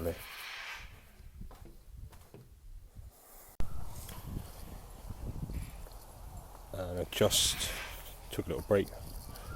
shortly. And I just took a little break,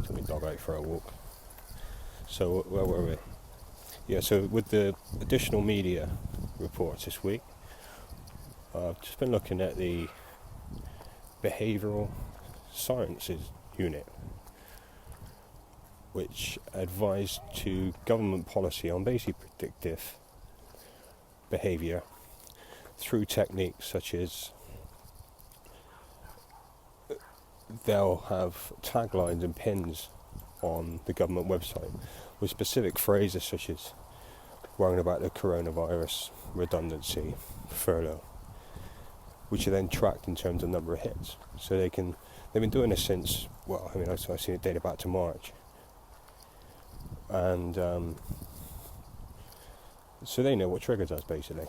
took my dog out for a walk. So where were we? Yeah, so with the additional media reports this week, I've just been looking at the Behavioural Sciences unit, which advised to government policy on basically predictive behaviour through techniques such as they'll have taglines and pins on the government website with specific phrases such as worrying about the coronavirus, redundancy, furlough, which are then tracked in terms of number of hits. So they've been doing this since, I've seen it dated back to March. And so they know what triggers us, basically.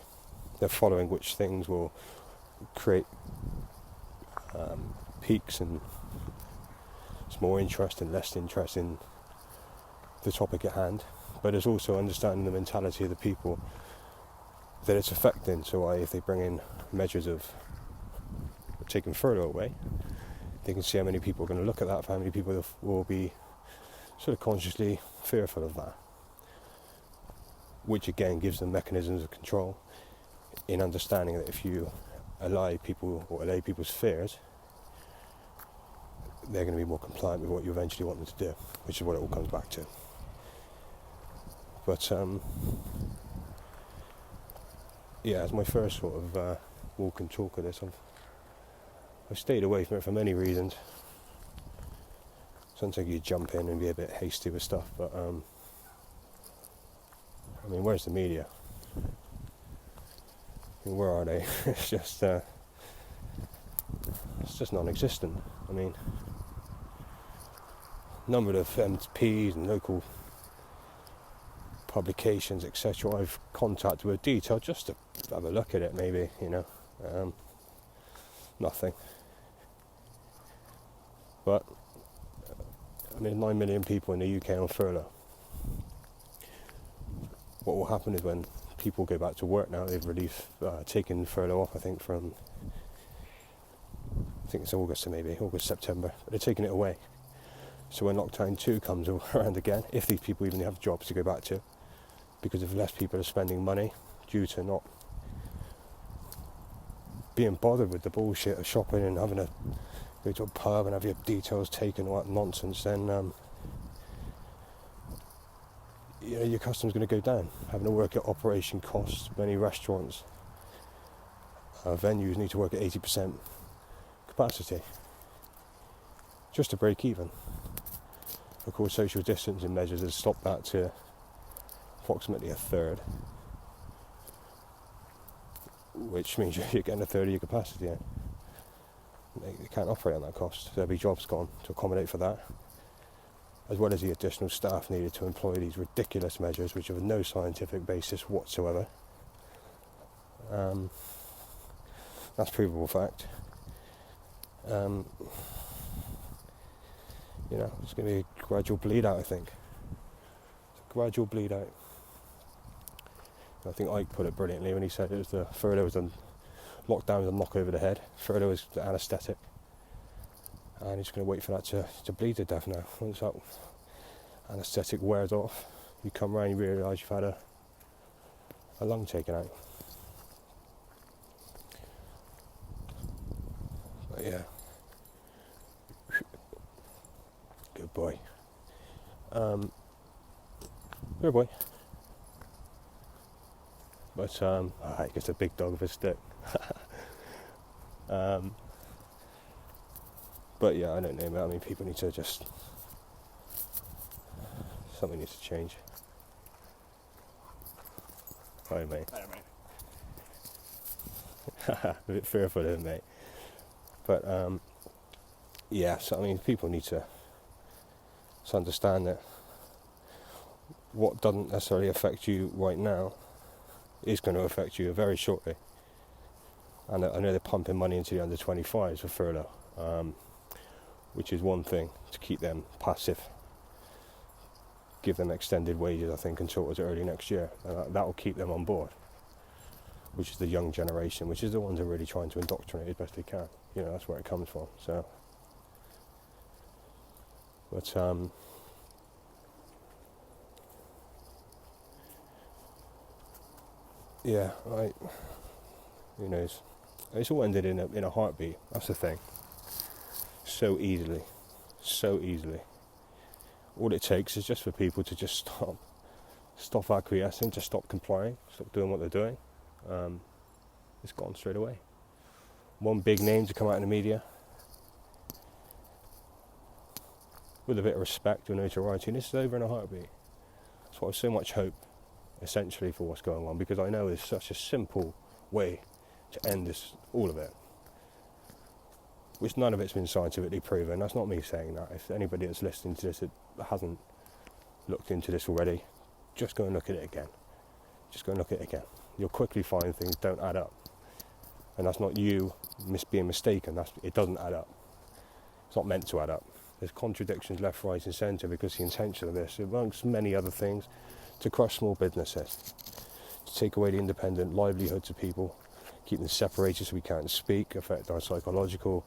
They're following which things will create peaks and it's more interest and less interest in the topic at hand. But it's also understanding the mentality of the people that it's affecting. So if they bring in measures of taking furlough away, they can see how many people are going to look at that, how many people will be sort of consciously fearful of that, which again gives them mechanisms of control in understanding that if you allay people's fears, they're going to be more compliant with what you eventually want them to do, which is what it all comes back to. But as my first sort of walk and talk of this, I've stayed away from it for many reasons. Sometimes you jump in and be a bit hasty with stuff, but where's the media? Where are they? It's just non-existent. Number of MPs and local publications, etc. I've contacted with detail just to have a look at it, maybe, nothing. But 9 million people in the UK on furlough. What will happen is when people go back to work now, they've taken furlough off, I think it's August, September, but they're taking it away. So when lockdown 2 comes around again, if these people even have jobs to go back to, because if less people are spending money due to not being bothered with the bullshit of shopping and having to go to a pub and have your details taken, all that nonsense, then your customer's going to go down. Having to work at operation costs. Many restaurants, venues need to work at 80% capacity just to break even. Of course, social distancing measures have stopped that to approximately a third, which means you're getting a third of your capacity out. They can't operate on that cost. There'll be jobs gone to accommodate for that, as well as the additional staff needed to employ these ridiculous measures which have no scientific basis whatsoever. That's provable fact. It's going to be a gradual bleed out, I think. It's a gradual bleed out. I think Ike put it brilliantly when he said it was the furlough was lockdown was a knock over the head. Furlough was the anaesthetic. And he's going to wait for that to bleed to death now. Once that anaesthetic wears off, you come round and you realise you've had a lung taken out. But yeah. Good boy. Good boy. But I guess a big dog with a stick. But yeah, I don't know. People need to something needs to change. Hi, mate. Hi, mate. A bit fearful of it, mate. But people need to understand that what doesn't necessarily affect you right now is going to affect you very shortly. And I know they're pumping money into the under 25s for furlough, which is one thing to keep them passive, give them extended wages, I think, until early next year. That will keep them on board, which is the young generation, which is the ones who are really trying to indoctrinate as best they can. That's where it comes from. So, but yeah, who knows? It's all ended in a heartbeat. That's the thing. So easily. All it takes is just for people to just stop acquiescing, just stop complying, stop doing what they're doing. It's gone straight away. One big name to come out in the media with a bit of respect or notoriety, and this is over in a heartbeat. That's why I have so much hope, essentially, for what's going on, because I know it's such a simple way to end all of it, which none of it's been scientifically proven. That's not me saying that. If anybody that's listening to this that hasn't looked into this already, just go and look at it again. You'll quickly find things don't add up. And that's not you being mistaken. It doesn't add up. It's not meant to add up. There's contradictions left, right and centre, because the intention of this, amongst many other things, to crush small businesses, to take away the independent livelihoods of people, keep them separated so we can't speak, affect our psychological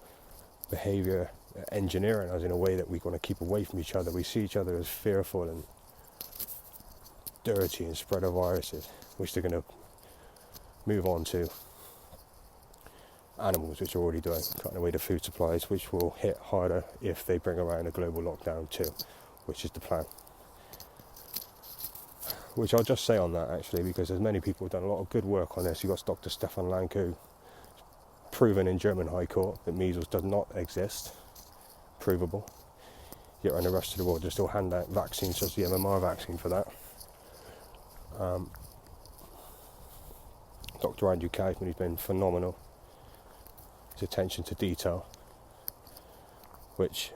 behaviour, engineering us in a way that we want to keep away from each other. We see each other as fearful and dirty and spread of viruses, which they're going to move on to animals, which are already doing, cutting away the food supplies, which will hit harder if they bring around a global lockdown too, which is the plan. Which I'll just say on that, actually, because there's many people who've done a lot of good work on this. You've got Dr. Stefan Lanko, proven in German High Court that measles does not exist, provable. Yet around the rest of the world, they still hand out vaccines, such as the MMR vaccine for that. Dr. Andrew Kaufman, who's been phenomenal. His attention to detail, which,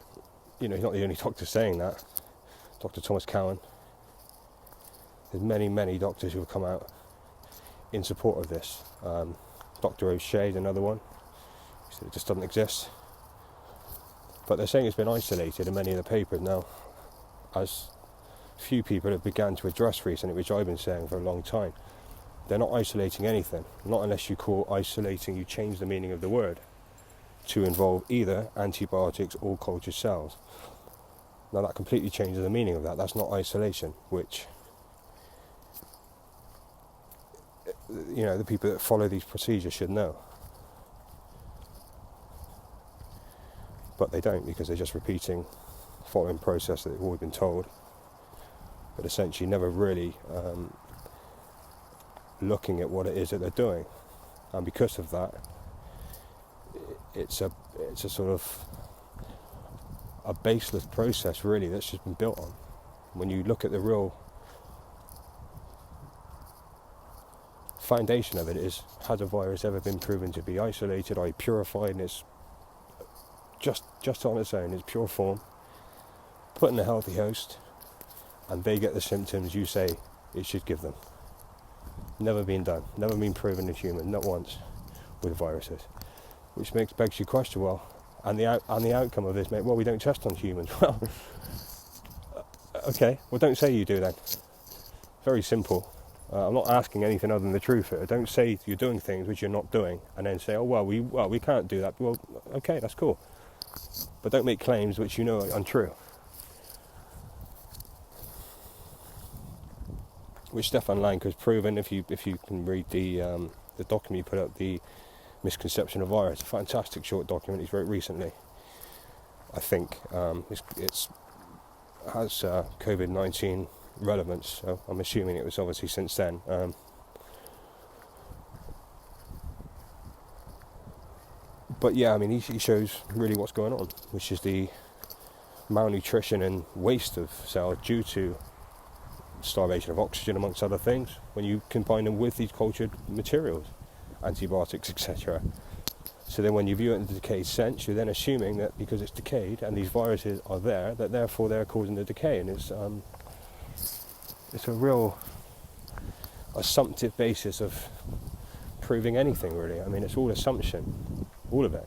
he's not the only doctor saying that. Dr. Thomas Cowan. There's many doctors who have come out in support of this. Dr. O'Shea is another one. He said it just doesn't exist. But they're saying it's been isolated in many of the papers now, as few people have begun to address recently, which I've been saying for a long time. They're not isolating anything, not unless you call isolating, you change the meaning of the word to involve either antibiotics or cultured cells. Now that completely changes the meaning of that. That's not isolation, which, the people that follow these procedures should know. But they don't, because they're just repeating the following process that they've always been told, but essentially never really looking at what it is that they're doing. And because of that, it's a sort of a baseless process, really, that's just been built on. When you look at the real foundation of it, is, has a virus ever been proven to be isolated, or purified, and it's just on its own, its pure form, put in a healthy host, and they get the symptoms you say it should give them. Never been done, never been proven in humans, not once, with viruses. Which begs you question, and the outcome of this, mate, we don't test on humans. Well, okay, don't say you do then. Very simple. I'm not asking anything other than the truth here. Don't say you're doing things which you're not doing, and then say, we can't do that. Well, okay, that's cool. But don't make claims which you know are untrue. Which Stefan Lank has proven. If you can read the document he put up, the Misconception of Virus, a fantastic short document he's wrote recently. I think it has Covid-19 relevance, so I'm assuming it was obviously since then. But yeah, he shows really what's going on, which is the malnutrition and waste of cells due to starvation of oxygen, amongst other things, when you combine them with these cultured materials, antibiotics, etc. So then when you view it in the decayed sense, you're then assuming that because it's decayed and these viruses are there, that therefore they're causing the decay. And it's a real assumptive basis of proving anything, really. It's all assumption, all of it.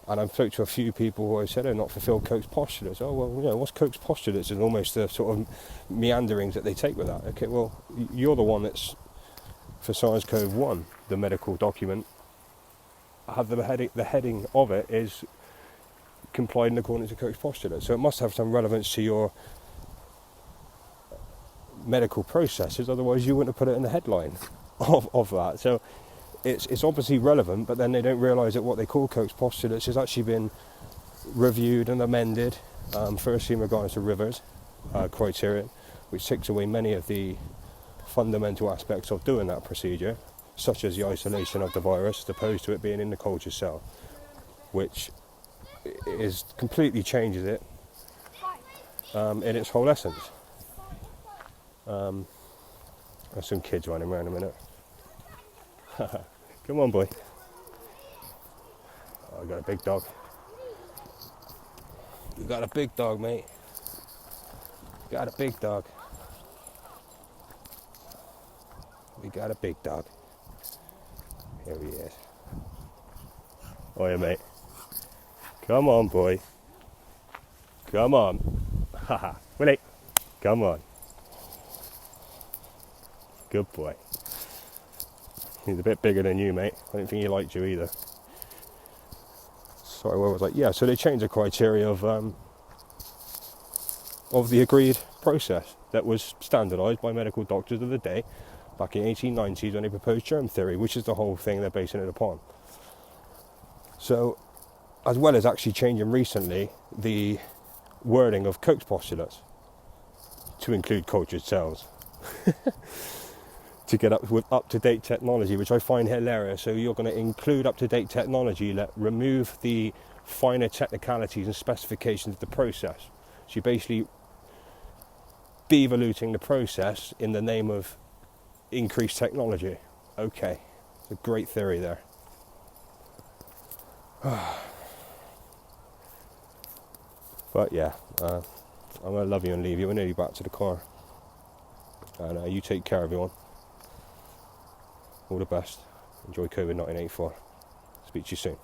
And I've spoke to a few people who have said, oh, not fulfilled Koch postulates. Oh, well, what's Koch postulates? And almost the sort of meanderings that they take with that. Okay, well, you're the one that's, for SARS-CoV-1, the medical document, have the heading of it is complied in accordance to Koch postulates. So it must have some relevance to your medical processes, otherwise you wouldn't have put it in the headline of that. So it's obviously relevant, but then they don't realise that what they call Koch postulates has actually been reviewed and amended, firstly in regards to Rivers criteria, which takes away many of the fundamental aspects of doing that procedure, such as the isolation of the virus as opposed to it being in the culture cell, which completely changes it in its whole essence. There's some kids running around a minute. Come on, boy. Oh, I got a big dog. You got a big dog, mate. Got a big dog. We got a big dog. Here he is. Oh yeah, mate. Come on, boy. Come on. Haha. Willie. Come on. Good boy. He's a bit bigger than you, mate. I don't think he liked you either. Sorry, what was I? Yeah, so they changed the criteria of the agreed process that was standardised by medical doctors of the day back in the 1890s when they proposed germ theory, which is the whole thing they're basing it upon. So, as well as actually changing recently the wording of Koch postulates to include cultured cells. To get up with up-to-date technology, which I find hilarious. So you're going to include up-to-date technology, remove the finer technicalities and specifications of the process. So you're basically devoluting the process in the name of increased technology. Okay, it's a great theory there. But yeah, I'm going to love you and leave you. We're nearly back to the car. And you take care, everyone. All the best. Enjoy Covid1984. Speak to you soon.